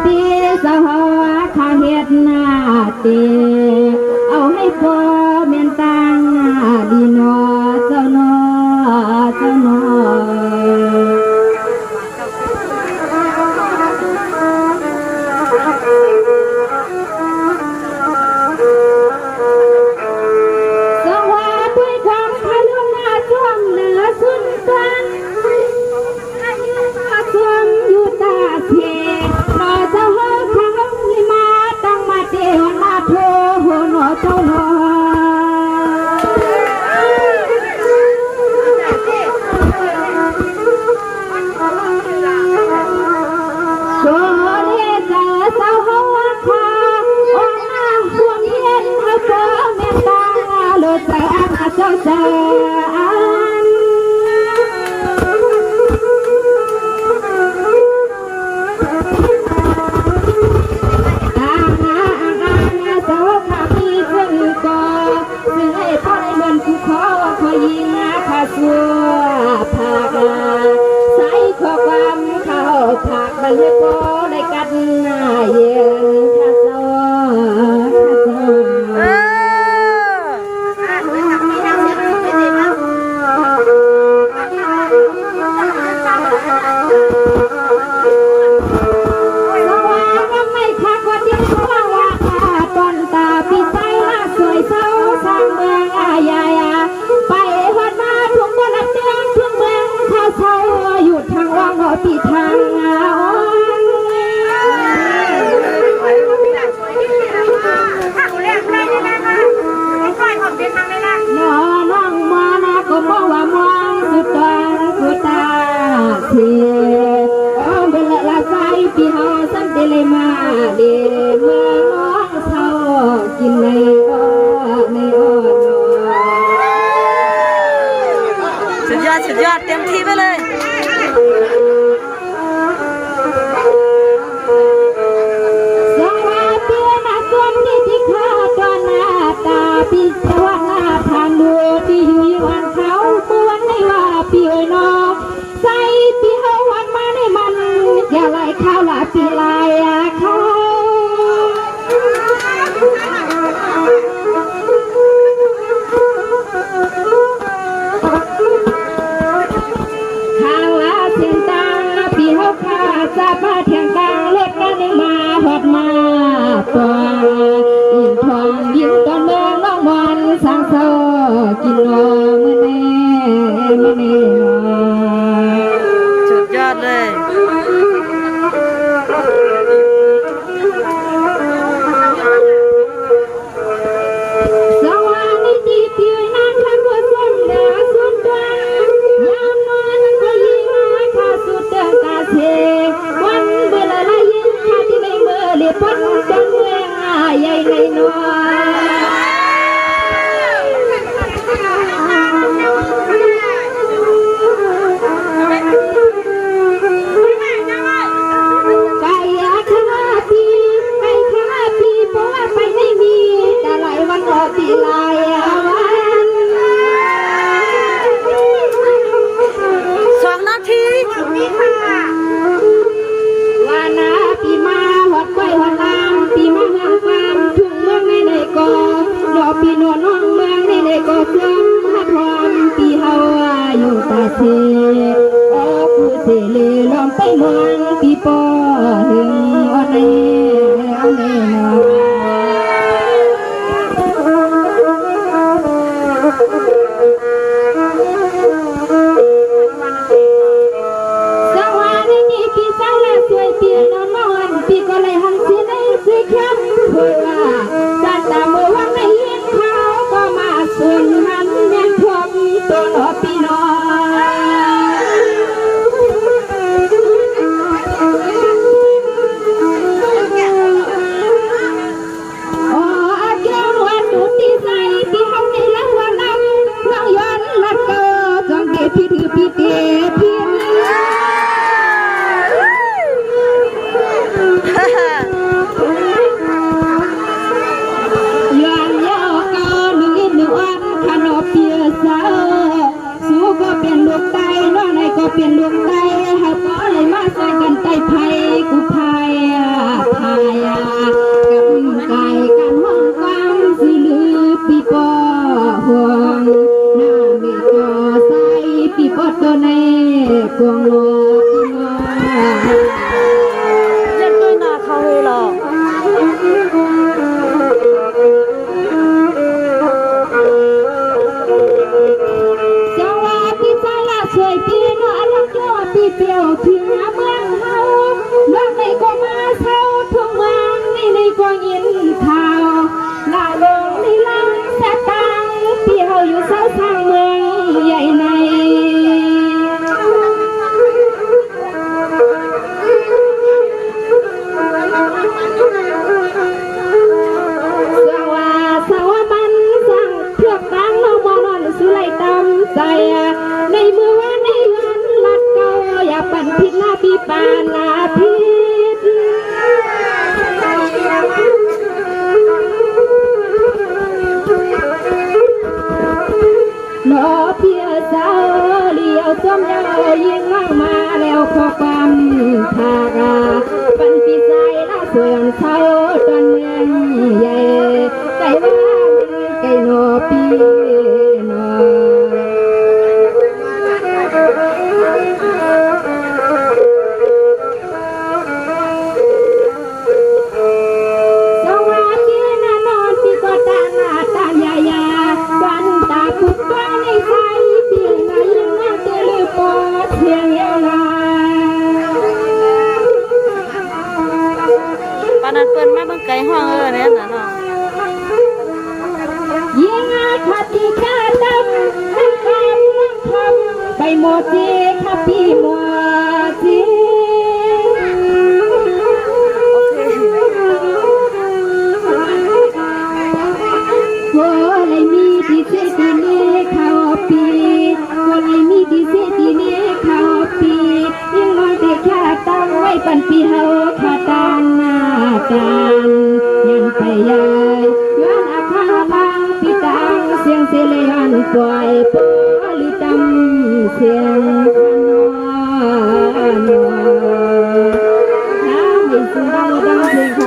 ตีสหข้าเฮ็ดหน้าเตเอาให้พอเมียนตังดีนอเจ้านอเจ้านอสุดยอดเต็มที่ไปเลยพี่เจ้าหน้าทางดูที่อยู่วันเขาตัววันในว่าพี่เอ๋ยน้องใส่พี่เอาวันมาในมันอย่าไล่ข้าวละพี่ไล่เขาข้าวละเส้นตาพี่เอาข้าจะมาเถียงกลางเล็กกันในมาหอดมาตัวอินทองยินตอนเมืองน้องวันสังเสากินนอมื้อแน่มื้อแน่สุดยอดเลยสวัสดีที่พี่นั่งทั้งวันส่วนเดือส่วนตัวยามนอนก็ยิ่งข้าสุดเดินตาเทวันเบื่อละยิ่งข้าที่ไม่เมื่อเลี้ยปนจนเมื่อใหญ่ในนพี่นวลน้องเมืองในในก็เสื่อมหักหอมพี่เฮาอยู่ตาเสโอ้ผู้เสเลล้อมไปเมืองพี่ปอหึงอ่อนในอ่อนในนอสวัสดีพี่สาวและสวยเปียนนอนพี่ก็เลยหันสีในสีเข้มเพื่อจันตามือวันในส่วนหันแม่พมตัวหนอพี่น้องแก้ววันดูตีใส่พี่เขาในละวันน้ำน้องย้อนละเกอจงเกพี่ถือพี่เกพี่ สวยอ่อนเศร้าตอนเมืองใหญ่ใจว่าไก่นอปีนอสวัสดีนะนอนที่ก็ตาหน้าตายายาวันตาพุกตัวในใจเพียงนายังนั่งเตลือปอดเพียงเอลา ปานนั้นเปิ้นมาเบิ่งไก่ห้องเนี่ยน่ะเนาะ ยิงอาคติกาดำให้กำลังทำไปหมดทีครับพี่หมดที โอเค โอ้เลยมีดีเสดีเน่ข้าวปีโอ้เลยมีดีเสดีเน่ข้าวปียังมองแต่แค่ตั้งไว้ปันปีเฮาขาดานหน้าการยังไปยายย้อนอาคาลังปีตังเสียงเสลยันปล่อยปลิตำเสียงขนอนน้ำไม่สุดดังดังเพลง